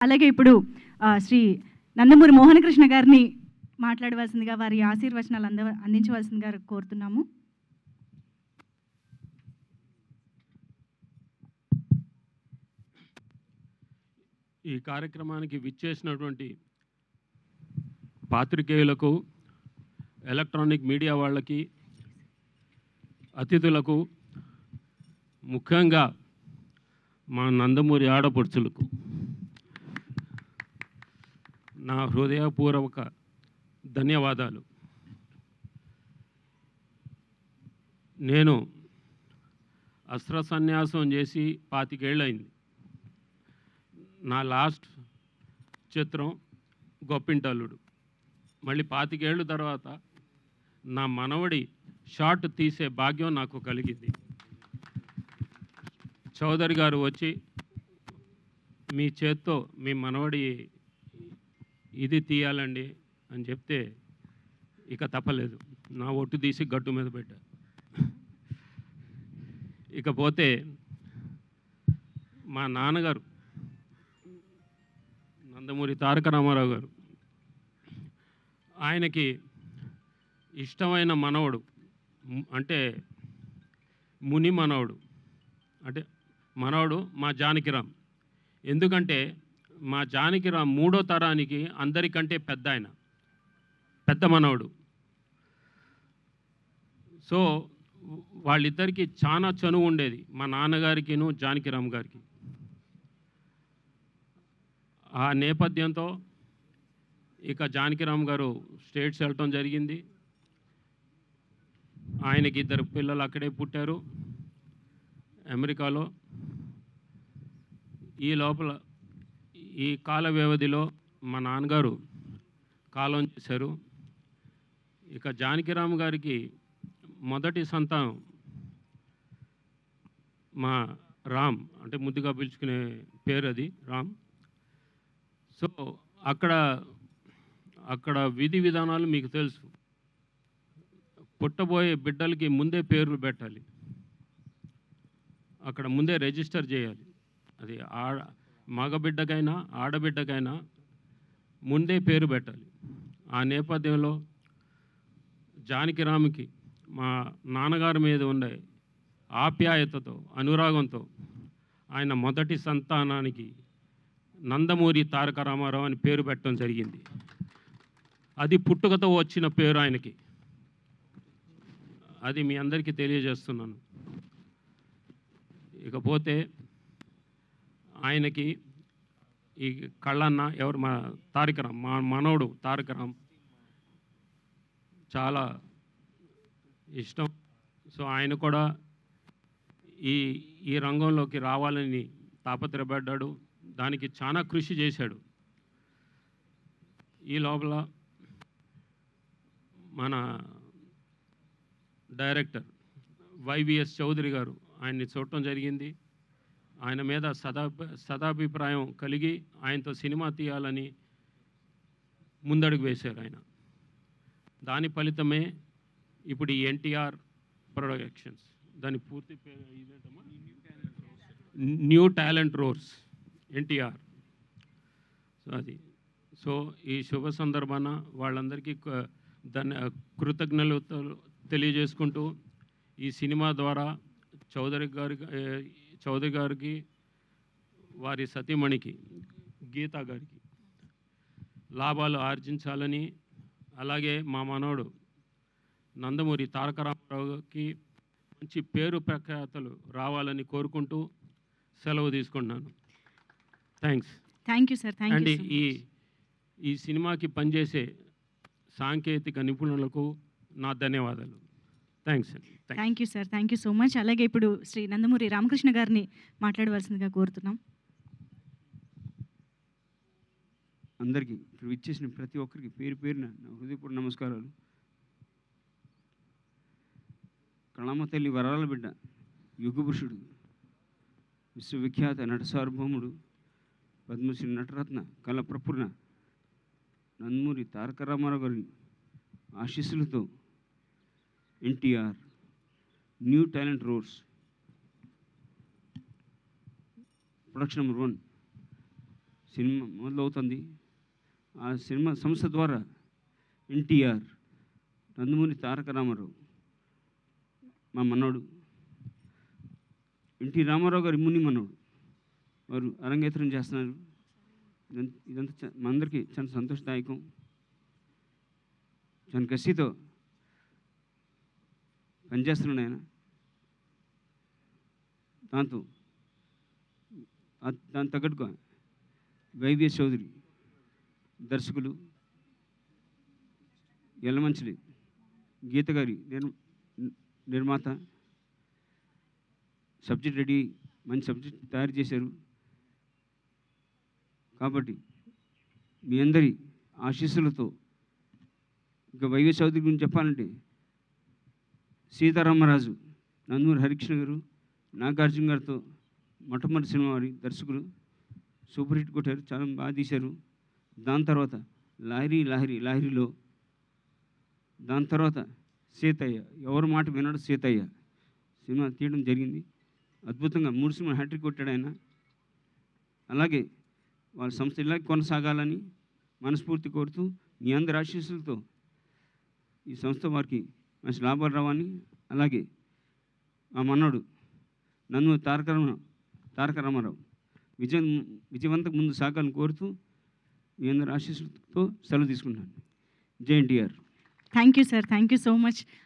అలాగే ఇప్పుడు శ్రీ నందమూరి మోహనకృష్ణ గారిని మాట్లాడవలసిందిగా వారి ఆశీర్వచనాలు అందించవలసిందిగా కోరుతున్నాము. ఈ కార్యక్రమానికి విచ్చేసినటువంటి పాత్రికేయులకు, ఎలక్ట్రానిక్ మీడియా వాళ్ళకి, అతిథులకు, ముఖ్యంగా మా నందమూరి ఆడపడుచులకు నా హృదయపూర్వక ధన్యవాదాలు. నేను అస్త్ర సన్యాసం చేసి 25 ఏళ్ళైంది. నా లాస్ట్ చిత్రం గొప్పింటల్లుడు. మళ్ళీ 25 ఏళ్ళ తర్వాత నా మనవడి షార్ట్ తీసే భాగ్యం నాకు కలిగింది. చౌదరి గారు వచ్చి మీ చేత్తో మీ మనవడి ఇది తీయాలండి అని చెప్తే ఇక తప్పలేదు. నా ఒట్టు తీసి గట్టు మీద పెట్టా. ఇకపోతే మా నాన్నగారు నందమూరి తారక రామారావు గారు, ఆయనకి ఇష్టమైన మనవడు అంటే ముని మనవడు, అంటే మనవడు మా జానకిరామ్. ఎందుకంటే మా జానకిరామ్ 3వ తరానికి అందరికంటే పెద్ద ఆయన, పెద్ద మనవడు. సో వాళ్ళిద్దరికీ చాలా చనువు ఉండేది, మా నాన్నగారికిను జానకిరామ్ గారికి. ఆ నేపథ్యంతో ఇక జానకిరామ్ గారు స్టేట్స్ వెళ్ళటం జరిగింది. ఆయనకి 2 పిల్లలు అక్కడే పుట్టారు, అమెరికాలో. ఈ లోపల ఈ కాల వ్యవధిలో మా నాన్నగారు కాలం చేశారు. ఇక జానకిరామ్ గారికి మొదటి సంతానం మా రామ్, అంటే ముద్దుగా పిలుచుకునే పేరు అది రామ్. సో అక్కడ విధి విధానాలు మీకు తెలుసు. పుట్టబోయే బిడ్డలకి ముందే పేర్లు పెట్టాలి, అక్కడ ముందే రిజిస్టర్ చేయాలి. అది మగబిడ్డకైనా ఆడబిడ్డకైనా ముందే పేరు పెట్టాలి. ఆ నేపథ్యంలో జానకిరామ్కి మా నాన్నగారి మీద ఉండే ఆప్యాయతతో, అనురాగంతో ఆయన మొదటి సంతానానికి నందమూరి తారక రామారావు అని పేరు పెట్టడం జరిగింది. అది పుట్టుకతో వచ్చిన పేరు ఆయనకి. అది మీ అందరికీ తెలియజేస్తున్నాను. ఇకపోతే ఆయనకి ఈ కళ్ళన్న ఎవరు, మా తారకరామ్, మా మనవడు తారకరామ్ చాలా ఇష్టం. సో ఆయన కూడా ఈ రంగంలోకి రావాలని తాపత్రయపడ్డాడు, దానికి చాలా కృషి చేశాడు. ఈ లోపల మన డైరెక్టర్ వైవిఎస్ చౌదరి గారు ఆయన్ని చూడటం జరిగింది. ఆయన మీద సదాభిప్రాయం కలిగి ఆయనతో సినిమా తీయాలని ముందడుగు వేశారు ఆయన. దాని ఫలితమే ఇప్పుడు ఈ ఎన్టీఆర్ ప్రొడక్షన్స్, దాని పూర్తి పేరు ఇదేంటమ్మా, new talent roars NTR. So అది. సో ఈ శుభ సందర్భాన వాళ్ళందరికీ కృతజ్ఞతలు తెలియజేసుకుంటూ, ఈ సినిమా ద్వారా చౌదరి గారికి, వారి సతీమణికి గీతా గారికి లాభాలు ఆర్జించాలని, అలాగే మా మనవడు నందమూరి తారక రామారావుకి మంచి పేరు ప్రఖ్యాతలు రావాలని కోరుకుంటూ సెలవు తీసుకుంటున్నాను. Thank you sir. అండ్ ఈ సినిమాకి పనిచేసే సాంకేతిక నిపుణులకు నా ధన్యవాదాలు. థ్యాంక్స్ అండి. Thank you sir. Thank you so much. అలాగే ఇప్పుడు శ్రీ నందమూరి రామకృష్ణ గారిని మాట్లాడవలసిందిగా కోరుతున్నాం. అందరికీ ఇక్కడ ఇచ్చేసిన ప్రతి ఒక్కరికి పేరు పేరున నా హృదయపూర్వక నమస్కారాలు. కళామ తల్లి వరాల బిడ్డ, యుగపురుషుడు, విశ్వవిఖ్యాత నట సార్వభౌముడు, పద్మశ్రీ నటరత్న కళ ప్రపూర్ణ నందమూరి తారక రామారావు గారి ఆశీస్సులతో NTR new talent roars production number 1 cinema మొదలవుతుంది. ఆ సినిమా సంస్థ ద్వారా ఎన్టీఆర్, నందమూరి తారక రామారావు, మా మనవడు ఎన్టీ రామారావు గారి ముని మనవడు వారు అరంగేట్రం చేస్తున్నారు. ఇదంతా మా అందరికీ చాలా సంతోషదాయకం. చాలా కసితో పనిచేస్తున్నాడు ఆయన. దాని తగ్గట్టుగా వైవిఎస్ చౌదరి దర్శకులు, ఎల్లమంచిలి గీత గారి నిర్మాత, సబ్జెక్ట్ రెడీ, మంచి సబ్జెక్ట్ తయారు చేశారు. కాబట్టి మీ అందరి ఆశీస్సులతో ఇక వైవిఎస్ చౌదరి గురించి చెప్పాలంటే సీతారామరాజు, నందమూరి హరికృష్ణ గారు, నాగార్జున గారితో మొట్టమొదటి సినిమా వారి దర్శకులు సూపర్ హిట్ కొట్టారు, చాలా బాగా తీశారు. దాని తర్వాత లాహిరిలో దాని తర్వాత సీతయ్య, ఎవరి మాట విన్నాడు సీతయ్య సినిమా తీయడం జరిగింది. అద్భుతంగా 3 సినిమా హ్యాట్రిక్ కొట్టాడు ఆయన. అలాగే వాళ్ళ సంస్థ ఇలాగే కొనసాగాలని మనస్ఫూర్తి కోరుతూ మీ అందరి ఆశీస్సులతో ఈ సంస్థ వారికి మంచి లాభాలు రావని, అలాగే మా మనవడు నందమూరి తారక రామారావు విజయవంతం ముందు సాగాలని కోరుతూ మీ అందరి ఆశీస్సులతో సెలవు తీసుకుంటాను. జై NTR. Thank you sir, thank you so much.